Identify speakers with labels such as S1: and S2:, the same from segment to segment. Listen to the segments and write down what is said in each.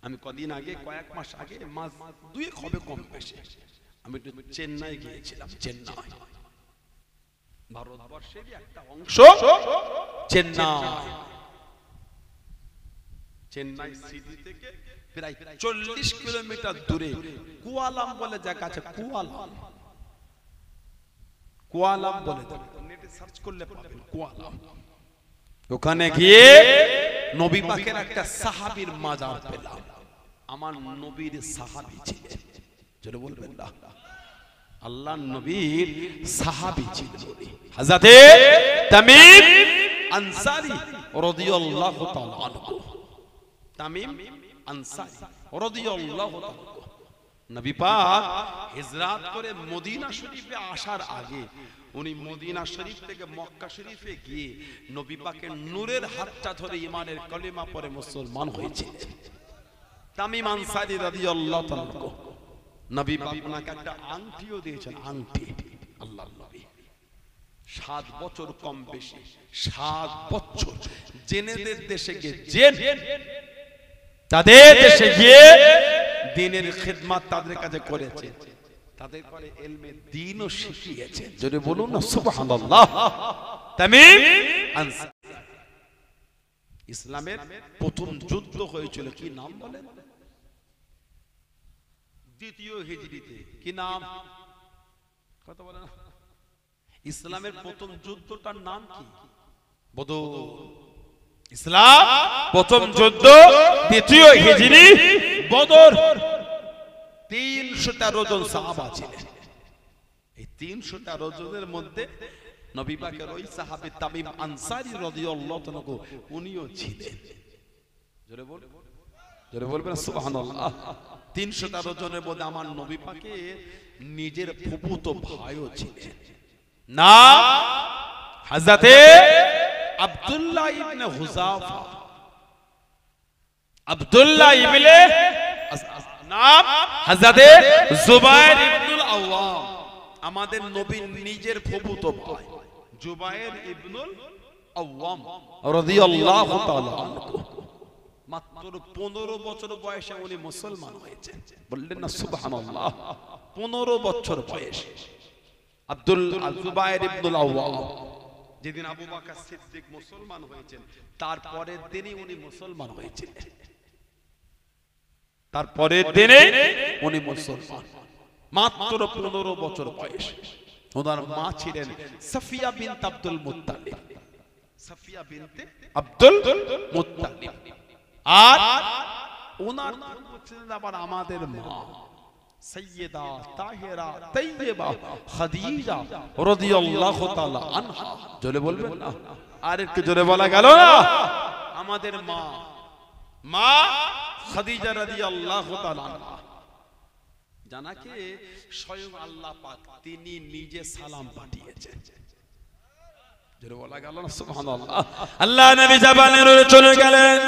S1: আমি কদিন আগে কয়েক মাস আগে মাস দুয়েক হবে কম বেশি আমি একটু চেন্নাই গিয়েছিলাম। চেন্নাই ভারতবর্ষের একটা অংশ, চেন্নাই সিটি থেকে প্রায় 40 কিলোমিটার দূরে কুয়ালাম বলে জায়গা আছে। কুয়ালাম বলে নেটে সার্চ করলে পাবেন কুয়ালাম। ওখানে গিয়ে নবী পাকের একটা সাহাবীর মাজার পেলাম। আমার নবীর সাহাবী ছিলেন, জোরে বলবেন না, আল্লাহর নবীর সাহাবী ছিলেন হযরতে তামিম আনসারী রাদিয়াল্লাহু তাআলা আনহু। তামিম আনসারী রাদিয়াল্লাহু তাআলা নবী পাক হিজরত করে মদিনা শরীফে আসার আগে উনি মদিনা শরীফ থেকে মক্কা শরীফে গিয়ে নবী পাকের নূরের হাতটা ধরে ঈমানের কলিমা পড়ে মুসলমান হয়েছিলেন। তামিম আনসারী রাদিয়াল্লাহু তাআলা নবী পাক ওনাকে একটা আংটিও দিয়েছেন। আংটি আল্লাহর নবী 7 বছর কম বেশি 7 বছর জেনেদের দেশে গিয়ে তাদের দেশে গিয়ে দ্বীনের খিদমত তাদের কাছে করেছে, তাদের পরে ইলমে দ্বীনও শিখিয়েছে। জোরে বলুন না সুবহানাল্লাহ। তামিম আনসারী ইসলামের প্রথম যুদ্ধ হয়েছিল, কি নাম বলেন? দ্বিতীয় হিজরিতে। কি নাম? কথা বলেন। ইসলামের প্রথম যুদ্ধটার নাম কি? বদর। ইসলাম প্রথম যুদ্ধ দ্বিতীয় হিজরি বদর। 313 জন সাহাবা ছিলেন। এই 313 জনের মধ্যে নবী পাকের ওই সাহাবী তামিম আনসারী রাদিয়াল্লাহু তাআলা উনিও ছিলেন। জোরে বল, জোরে বলবেন সুবহানাল্লাহ। 313 জনের মধ্যে আমার নবী পাকের নিজের ফুফুতো ভাইও ছিলেন। নাম হযরতে আব্দুল্লাহ ইবনে হুযাফা। আব্দুল্লাহ ইবনে নাম হযরতে জুবায়ের ইবনুল আওয়াম। আমাদের নবীর নিজের ফুফুতো ভাই জুবায়ের ইবনুল আওয়াম রাদিয়াল্লাহু তাআলা আনহু। মাত্র 15 বছর বয়সে উনি মুসলমান হয়েছেন। বললেন না সুবহানাল্লাহ। 15 বছর বয়স জুবায়ের ইবনুল আওয়াম। যেদিন আবু বকর সিদ্দিক মুসলমান হয়েছেন তারপরের দিনই উনি মুসলমান হয়েছিলেন। তারপরের দিনে উনি মুসলমান, মাত্র 15 বছর বয়স। ওনার মা ছিলেন সাফিয়া বিনত আব্দুল মুত্তালিব। সাফিয়া বিনতে আব্দুল মুত্তালিব। আর ওনার ছিলেন আবার আমাদের মা সাইয়্যিদা তাহিরা তাইয়্যিবা খাদিজা রাদিয়াল্লাহু তাআলা আনহা। জোরে বলবেন না, আর একটু জোরে বলা গেল না? আমাদের মা খাদিজা রাদিয়াল্লাহু তাআলা আনহা, জানাকে স্বয়ং আল্লাহ পাক তিনি নিজে সালাম পাঠিয়েছেন। জোরে বলা গেল না সুবহানাল্লাহ। আল্লাহ নবী জাবালের উপরে চলে গেলেন।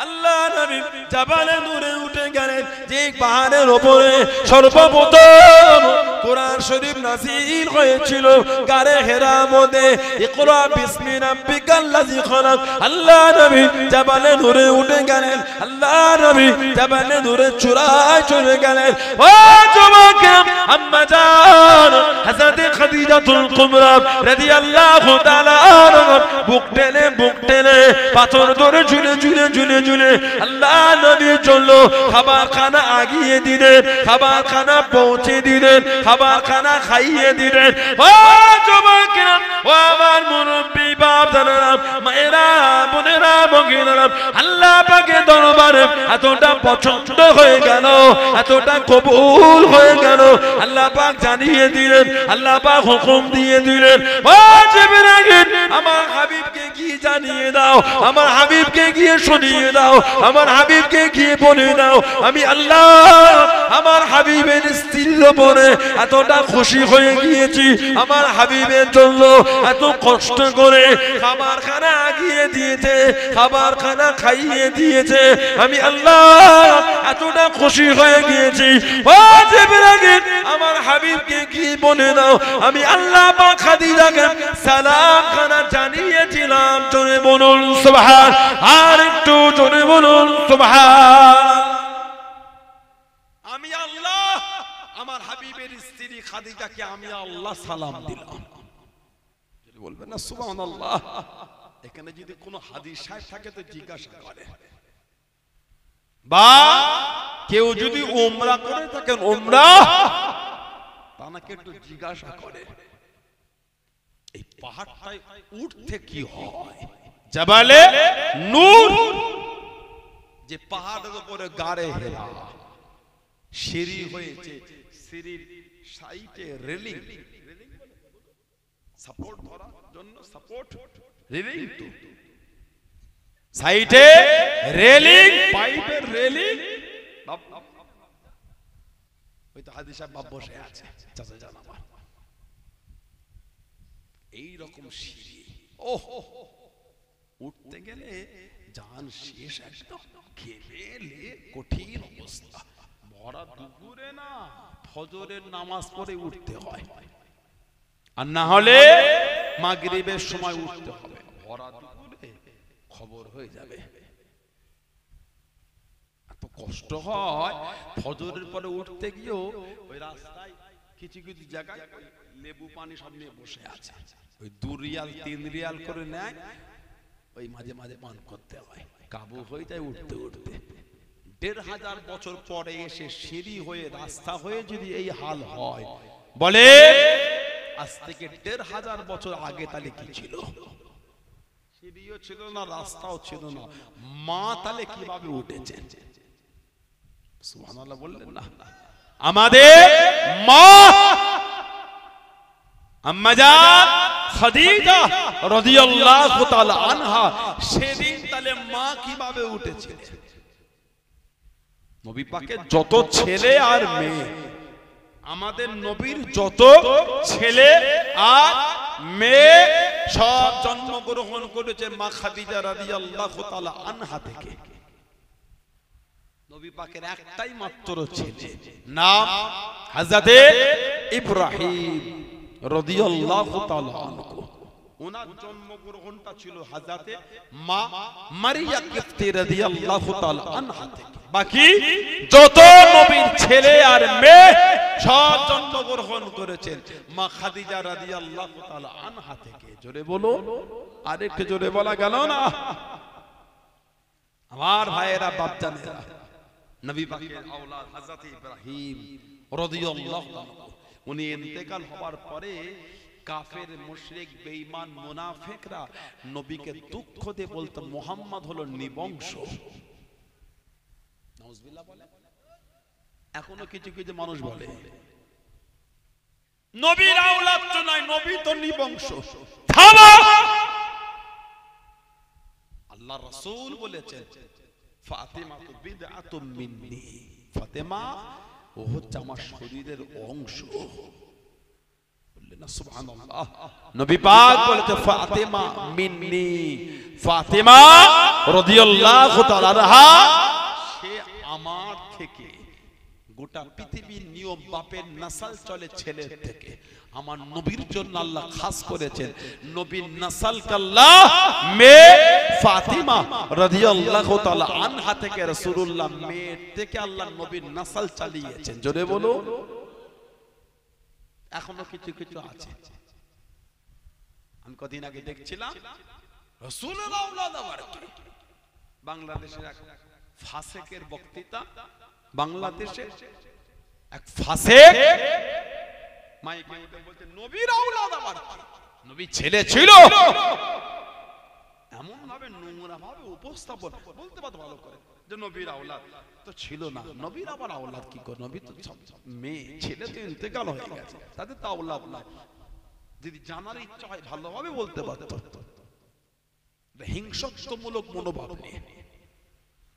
S1: আল্লাহ নবী জাবালে নূরে উঠে গেলেন। যে পাহাড়ের উপরে সর্বপ্রথম কোরআন শরীফ নাযিল হয়েছিল গারে হেরার মধ্যে, ইকরা বিসমি রাব্বিকাল্লাযী খলাক। আল্লাহ নবী জাবালে নূরে উঠে গেলেন। আল্লাহ নবী জাবালে নূরে চূড়ায় চলে গেলেন। ও যুবকেরা, আম্মা জান হযরত খাদিজাতুল কুবরা রাদিয়াল্লাহু তাআলা আনহা বুক টেনে পাথর ধরে ঝুলে ঝুলে ঝুলে ঝুলে আল্লাহ নবী চলল। খাবার খানা আগিয়ে দিলেন, খাবার খানা পৌঁছে দিলেন, খাবার খানা খাইয়ে দিলেন। ও যুবকেরা, ও আমার মুরব্বি বাপদারা, মায়েরা, বোনেরা, ভগিনীরা, আল্লাহ পাকের দরবারে এতটা পছন্দ হয়ে গেল, এতটা কবুল হয়ে গেল। আল্লাহ পাক জানিয়ে দিলেন, আল্লাহ পাক হুকুম দিয়ে দিলেন, ও জিবরাইল আমার হাবিবকে গিয়ে জানিয়ে দাও, আমার হাবিবকে গিয়ে শুনিয়ে দাও, আমার হাবিবকে গিয়ে বলে দাও আমি আল্লাহ আমার হাবিবের স্ত্রীর উপরে এতটা খুশি হয়ে গিয়েছি, আমার হাবিবের জন্য এত কষ্ট করে খাবার খানা আগিয়ে দিয়েছে, খাবার খানা খাইয়ে দিয়েছে, আমি আল্লাহ এতটা খুশি হয়ে গিয়েছি। ও জিবরাইল আমার হাবিবকে গিয়ে বলে দাও আমি আল্লাহ পাক খাদিজাকে সালাম খানা জানিয়েছিলাম। জোরে বলুন সুবহান। আর একটু জোরে বলুন সুবহান। আমি আল্লাহ আমার হাবিবের স্ত্রী খাদিজাকে আমি আল্লাহ সালাম দিলাম। বলবেন না সুবহানাল্লাহ। এখানে যদি কোনো হাদিস সাহেব থাকে তো জিজ্ঞাসা করে, বা কেউ যদি উমরা করে থাকেন উমরা তাকে একটু জিজ্ঞাসা করে এই পাহাড়টায় উঠতে কি হয়? জাবালে নূর, যে পাহাড়ের উপরে গাড়ে হেরা সিঁড়ি হয়েছে, সিঁড়ির সাইডে রেলিং, সাপোর্ট ধরার জন্য সাপোর্ট রেলিং, তো সাইডে রেলিং, পাইপের রেলিং। ওই তো হাদিস সাহেব বাপ বসে আছে, চাচা জান আমার, এই রকম সিঁড়ি, ওহ উঠতে গেলে জান শেষ, একদম ঘেমেলে কঠিন অবস্থা। ভরা দুপুরে না ফজরের নামাজ পড়ে উঠতে হয়, আর না হলে মাগরিবের সময় উঠতে হবে। ভরা দুপুরে খবর হয়ে যাবে, এত কষ্ট হয়। ফজরের পরে উঠতে গিয়েও ওই রাস্তায় কিছু কিছু জায়গায় লেবু পানি সব নিয়ে বসে আছে, ওই 2 রিয়াল 3 রিয়াল করে নেয়, ওই মাঝে মাঝে পান করতে হয়। কাবু হয়ে যায় উঠতে উঠতে। 1500 বছর পরে এসে সিঁড়ি হয়ে রাস্তা হয়ে যদি এই হাল হয়, বলে আজ থেকে 1500 বছর আগে তাহলে কি ছিল? সিঁড়িও ছিল না, রাস্তাও ছিল না, মা তাহলে কিভাবে উঠেছেন? সুবহানাল্লাহ বললেন না? আমাদের মা আম্মা জান খাদিজা রাদিয়াল্লাহু তাআলা আনহা সেদিন তাহলে মা কিভাবে উঠেছে? নবী পাকের যত ছেলে আর মেয়ে, আমাদের নবীর যত ছেলে আর মেয়ে সব জন্মগ্রহণ করেছে মা খাদিজা রাদিয়াল্লাহু তাআলা আনহা থেকে। নবী পাকের একটাই মাত্র ছেলে, নাম হযরতে ইব্রাহিম রাদিয়াল্লাহু তাআলা আনহু। ওনার জন্মগ্রহণটা ছিল হযরতে মা মারিয়া কিফতি রাদিয়াল্লাহু তাআলা আনহা থেকে। বাকি যত নবীর ছেলে আর মেয়ে সব জন্মগ্রহণ করেছেন মা খাদিজা রাদিয়াল্লাহু তাআলা আনহা থেকে। জোরে বলো, আরেকটু জোরে বলা গেল না? আমার ভাইয়েরা, বাপজানেরা, নবী পাকের আওলাদ হযরত ইব্রাহিম রাদিয়াল্লাহু আনহু, উনি ইন্তেকাল হওয়ার পরে কাফের মুশরিক বেঈমান মুনাফিকরা নবীকে দুঃখ দিয়ে বলতো মুহাম্মদ হলো নিবংশ। নাউজুবিল্লাহ বলে। এখনো কিছু কিছু মানুষ বলে নবীর আওলাদ তো নয়, নবী তো নিবংশ। থামো! আল্লাহ রাসূল বলেছেন ফাতিমা তো বিদআতুম মিন্নি, ফাতেমা ও হচ্ছে আমার শরীরের অংশ। বললেন না সুবহানাল্লাহ? নবী পাক বলেছে ফাতিমা মিন্নি, ফাতিমা রাদিয়াল্লাহু তাআলা আনহা সে আমার থেকে। গোটা পৃথিবীর নিয়ম বাপের নাসাল চলে ছেলের থেকে, আমার নবীর জন্য আল্লাহ খাস করেছেন নবীর নাসালকে আল্লাহ মেয়ে ফাতিমা রাদিয়াল্লাহু তাআলা আনহা থেকে রাসূলুল্লাহ মেয়ের থেকে আল্লাহ নবীর নাসাল চালিয়েছেন। জোরে বলো। এখনো কিছু কিছু আছে। আমি কদিন আগে দেখছিলাম রাসূলের আওলাদ আবার কি, বাংলাদেশের এক ফাসেকের বক্তৃতা। বাংলাদেশে এক ফাসেক মাইকে উঠে বলছে নবীর আওলাদ আবার কি, নবী ছেলে ছিল। এমন ভাবে নোংরা ভাবে উপস্থাপন বলতে পারতো ভালো করে যে নবীর আওলাদ তো ছিল না, নবীর আবার আওলাদ কি করে? নবী তো মেয়ে ছেলে তো ইন্তেকাল হয়ে গেছে, তাদের তো আওলাদ না। যদি জানার ইচ্ছা হয় ভালোভাবে বলতে পারতো। হিংসাত্মমূলক মনোভাব নিয়ে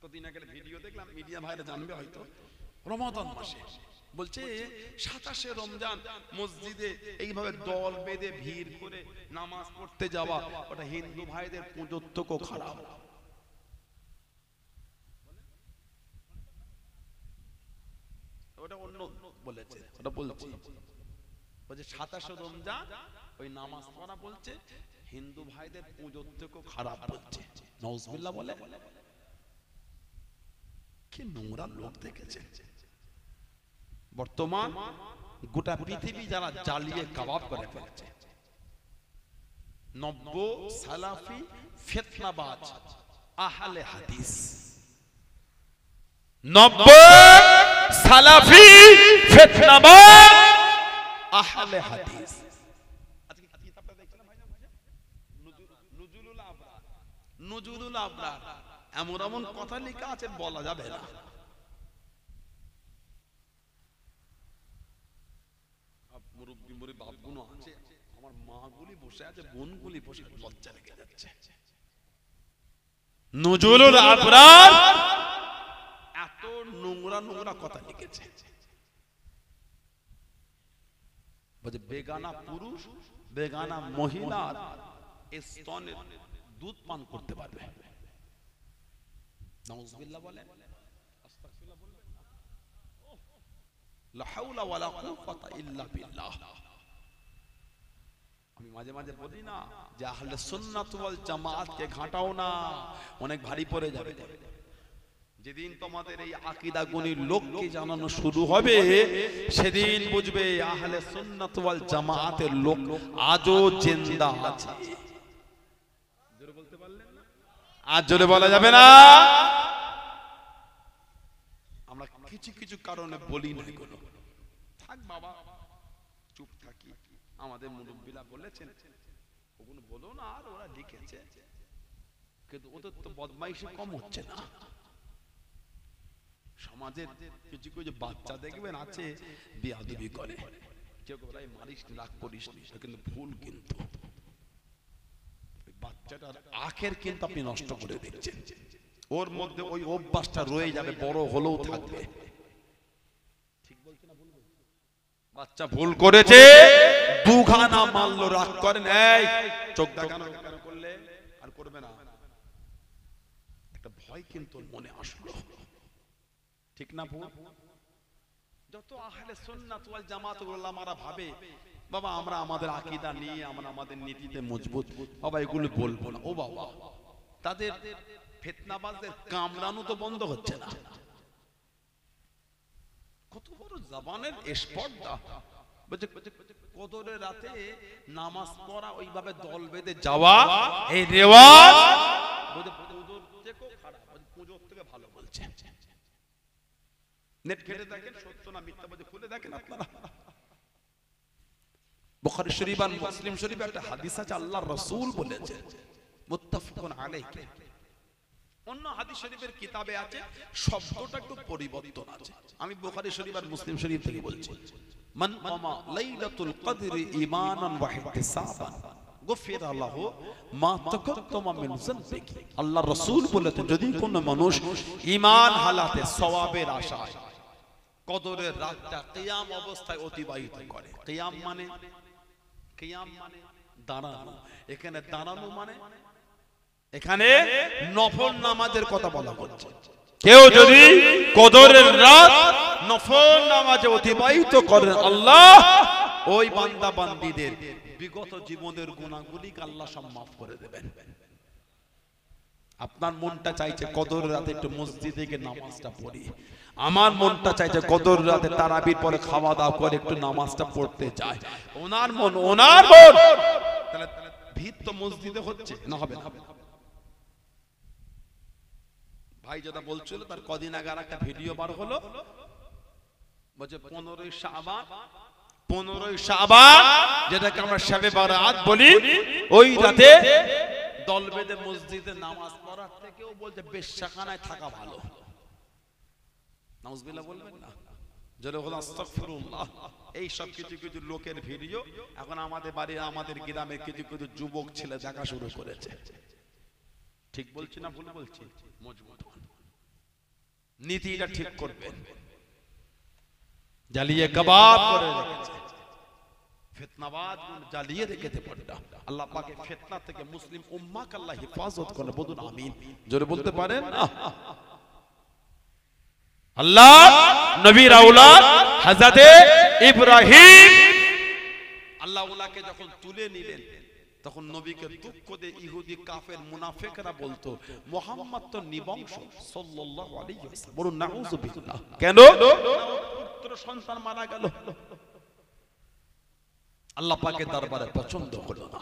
S1: কদিন আগে ভিডিও দেখলাম, মিডিয়া ভাইরা জানবে হয়তো, রমাদান মাসে বলছে 27শে রমজান মসজিদে এইভাবে দল বেঁধে ভিড় করে নামাজ পড়তে যাওয়া, ওটা হিন্দু ভাইদের পুজোর থেকেও খারাপ। ওটা অন্য বলেছে, ওটা বলছি বলছে 27শে রমজান ওই নামাজ পড়া বলছে হিন্দু ভাইদের পুজোর থেকেও খারাপ বলছে। নাউজুবিল্লাহ বলে।
S2: কি নোংরা লোক দেখেছে। বর্তমান গোটা পৃথিবী যারা জ্বালিয়ে কাবাব করে ফেলছে, নব্য সালাফি ফিতনাবাজ আহলে হাদিস, নব্য সালাফি ফিতনাবাজ আহলে হাদিস। আজকে কিতাবটা দেখছিলাম ভাই, নুজুলুল আবরার, নুজুলুল আবরার এমন এমন কথা লেখা আছে বলা যাবে না। মুরব্বি মুরব্বি বাপগুলো আছে, আমার মাগুলি বসে আছে, বোনগুলি বসে, লজ্জা লেগে যাচ্ছে। নুজুলুল আবরার এত নোংরা নোংরা কথা লিখেছে, বলে বেগানা পুরুষ বেগানা মহিলার স্তনের দুধ পান করতে পারবে। নাউযুবিল্লাহ বলেন, আস্তাগফিরুল্লাহ বলবেন না, লা হাওলা ওয়ালা কুওয়াতা ইল্লা বিল্লাহ। আমি মাঝে মাঝে বলি না যে আহলে সুন্নাত ওয়াল জামাত কে ঘাটাও না, অনেক ভারী পড়ে যাবে। যেদিন তোমাদের এই আকীদা গুণী লোককে জানানো শুরু হবে, সেদিন বুঝবে আহলে সুন্নাত ওয়াল জামাতের লোক আজও জিন্দা আছে। জোরে বলতে পারলেন না? আজ জোরে বলা যাবে না। আমরা কিছু কিছু কারণে বলি না, এগুলো থাক বাবা, চুপ থাকি। আমাদের মুরব্বিরা বলেছেন ওগুলো বলো না, আর ওরা লিখেছে, কিন্তু ওদের তো বদমাইশি কম হচ্ছে না। সমাজের কিছু কিছু বাচ্চা দেখবেন আছে বিয়াদবি করে, কেউ বলে মারিস রাগ করিস নি, কিন্তু ভুল। কিন্তু বাচ্চাটার আখের কিন্তু আপনি নষ্ট করে দিচ্ছেন। ওর মধ্যে ওই অভ্যাসটা রয়ে যাবে, বড় হলেও থাকবে। ঠিক বলছি না? বাচ্চা ভুল করেছে, দুখানা মারলো, রাগ করেন, এই চোখ দেখানো কেন করলে, আর করবে না। একটা ভয় কিন্তু মনে আসলো, ঠিক না? যত আহলে সুন্নাত ওয়াল জামাত উলামারা ভাবে বাবা আমরা আমাদের আকীদা নিয়ে, আমরা আমাদের নীতিতে মজবুত, বাবা এগুলো বলবো না। ও বাবা, তাদের ফিতনাবাজদের কামড়ানো তো বন্ধ হচ্ছে না। কত বড় জবানের স্পর্ধা। কদরের রাতে নামাজ পড়া, ওইভাবে দল বেঁধে যাওয়া, এই রেওয়াজ পুজোর থেকেও খারাপ, পুজোর থেকে ভালো বলছে। নেট ঘেটে দেখেন, সত্য না মিথ্যা বলে খুলে দেখেন আপনারা। বুখারী শরীফ আর মুসলিম শরীফে একটা হাদিস আছে, আল্লাহর রাসূল বলেছেন, মুত্তাফাকুন আলাইহি। অন্য হাদিস শরীফের কিতাবে আছে, শব্দটা একটু পরিবর্তন আছে। আমি বুখারী শরীফ আর মুসলিম শরীফ থেকে বলছি, মান কামা লাইলাতুল কদরি ঈমানান ওয়া ইহতিসাবান গফিরা লাহু মা তাকাদ্দামা মিন যানবিহি। আল্লাহর রাসূল বলেছেন, যদি কোন মানুষ ঈমান হালাতে সওয়াবের আশায় কদরের রাতটা কিয়াম অবস্থায় অতিবাহিত করে, কিয়াম মানে দাঁড়ানো, এখানে দাঁড়ানো মানে এখানে নফল নামাজের কথা বলা হচ্ছে। কেউ যদি কদরের রাত নফল নামাজে অতিবাহিত করেন, আল্লাহ ওই বান্দা বান্দীদের বিগত জীবনের গুনাহগুলিকে আল্লাহ সব মাফ করে দেবেন। আপনার মনটা চাইছে কদর রাতে একটু মসজিদে গিয়ে নামাজটা পড়ি, আমার মনটা চাইছে কদর রাতে তারাবির পরে খাওয়া দাওয়া করে একটু নামাজটা পড়তে চায়। ওনার মন তাহলে ভিড় তো মসজিদে হচ্ছে না, হবে না? ভাই যেটা বলছিল, তার কদিন আগে আর একটা ভিডিও বার হলো, বলছে 15ই শাবান যেটাকে আমরা শবে বারাত বলি, ওই রাতে দল বেঁধে মসজিদে নামাজ পড়ার থেকেও বলতে বেশ্যাখানায় থাকা ভালো। নাউজুবিল্লাহ বলবেন না? যারা বলেন আস্তাগফিরুল্লাহ। এই সব কিছু কিছু লোকের ভিডিও এখন আমাদের বাড়ি, আমাদের গ্রামে কিছু কিছু যুবক ছেলে দেখা শুরু করেছে। ঠিক বলছি না ভুল বলছি? মজবুত নীতিটা ঠিক করবেন। জ্বালিয়ে কাবাব করে রেখেছে, ফিতনাবাজ জ্বালিয়ে রেখেছে পড়া। আল্লাহ পাকের ফিতনা থেকে মুসলিম উম্মাহকে আল্লাহ হেফাজত করে, বলুন আমিন। জোরে বলতে পারেন না? আল্লাহ নবীর আওলাদ হযরতে ইব্রাহিম, আল্লাহ ওনাকে যখন তুলে নিলেন, তখন নবীকে দুঃখ দিয়ে ইহুদি কাফের মুনাফিকরা বলতো মুহাম্মদ তো নিবংশ সাল্লাল্লাহু আলাইহি ওয়াসাল্লাম, বলুন নাউযুবিল্লাহ। কেন? পুত্র সন্তান মারা গেল, আল্লাহ পাকের দরবারে পছন্দ হলো না।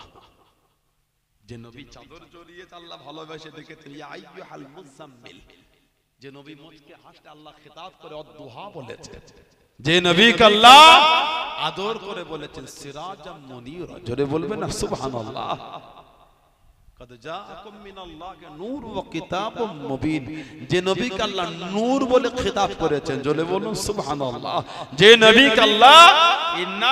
S2: যে নবী চাদর জড়িয়েছে আল্লাহ ভালোবেসে দেখেছেন, ইয়া আইয়ুহাল মুজাম্মিল, যে নবী মুখকে হাসতে আল্লাহ খিতাব করে অদ্দুহা বলেছে, যে নবীকে আল্লাহ আদর করে বলেছেন সিরাজাম মুনীরা, জোরে বলবেন না সুবহানাল্লাহ। কদ জাআকুম মিনাল্লাহি নূর ওয়া কিতাবুম মুবিন, যে নবীকে আল্লাহ নূর বলে খিতাব করেছেন, জোরে বলুন সুবহানাল্লাহ। যে নবীকে আল্লাহ ইন্না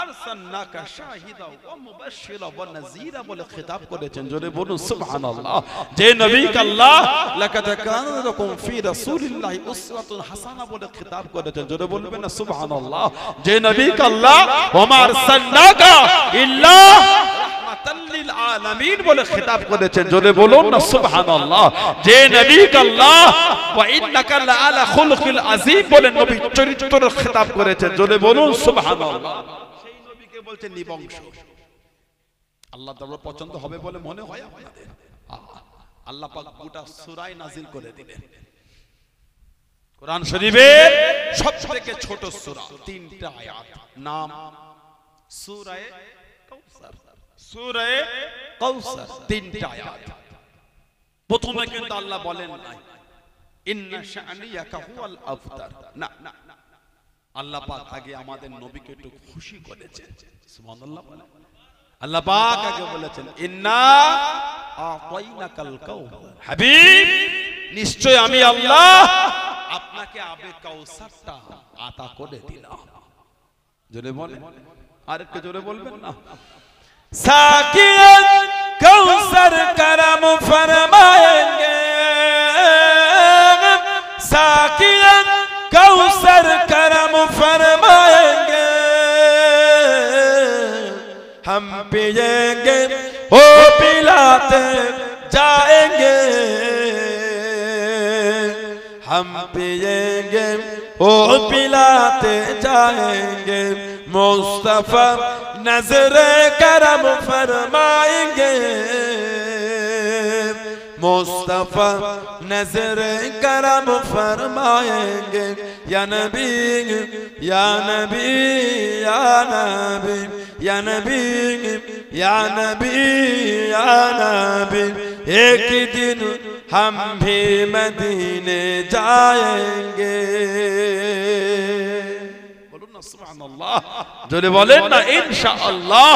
S2: আরসালনাকা শাহিদা ওয়া মুবাশশিরা ওয়া নাযীরা বলে খিতাব করেছেন, জোরে বলুন সুবহানাল্লাহ। যে নবীকে আল্লাহ লাকাদ কানা লাকুম ফি রাসূলিল্লাহি উসওয়াতুন হাসানাহ বলে খিতাব করেছেন, জোরে বলবেন না সুবহানাল্লাহ। যে নবীকে আল্লাহ ওয়া মা আরসালনাকা ইল্লা রাহমাতাল লিল আলামিন বলে খিতাব করেছেন, জোরে বলুন না সুবহানাল্লাহ। যে নবীকে আল্লাহ ওয়া ইন্নাকা লাআলা খুলুকিল আযীম বলে নবী চরিত্রের খিতাব করেছেন, জোরে বলুন সুবহানাল্লাহ। সেই নবীকে বলছেন নিবংশ। আল্লাহ তাআলা পছন্দ হবে বলে মনে হয় আপনাদের? আল্লাহ পাক গোটা সূরা নাযিল করে দিলেন। কোরআন শরীফের সবথেকে ছোট সূরা, 3টা আয়াত, নাম সূরা কাউসার। সূরা কাউসার 3টা আয়াত। প্রথমে কিন্তু আল্লাহ বলেন নাই ইন্না শানিয়াকা হুয়াল আফতার, না না, আল্লাহ পাক আগে আমাদের নবীকে একটু খুশি করেছেন, সুবহানাল্লাহ। আল্লাহ পাক আগে বলেছেন ইন্না আতাইনাকাল কাউসার, হাবিব নিশ্চয় আমি আল্লাহ আপনাকে আবে কাউসারটা আতা করে দিলাম। জোরে বলেন, আরেকটু জোরে বলবেন না?
S1: साकियत कौसर करम फरमाएंगे, साकियत कौसर करम फरमाएंगे, हम पिएंगे ओ पिलाते जाएंगे, हम पिएंगे ओ पिलाते जाएंगे, मुस्तफा नजर करम फरमाएंगे, मुस्तफा नजर करम फरमाएंगे, या नबी या नबी या नबी या नबी या नबी या नबी, एक दिन हम भी मदीने जाएंगे।
S2: সুবহানাল্লাহ, জোরে বলেন না ইনশাআল্লাহ।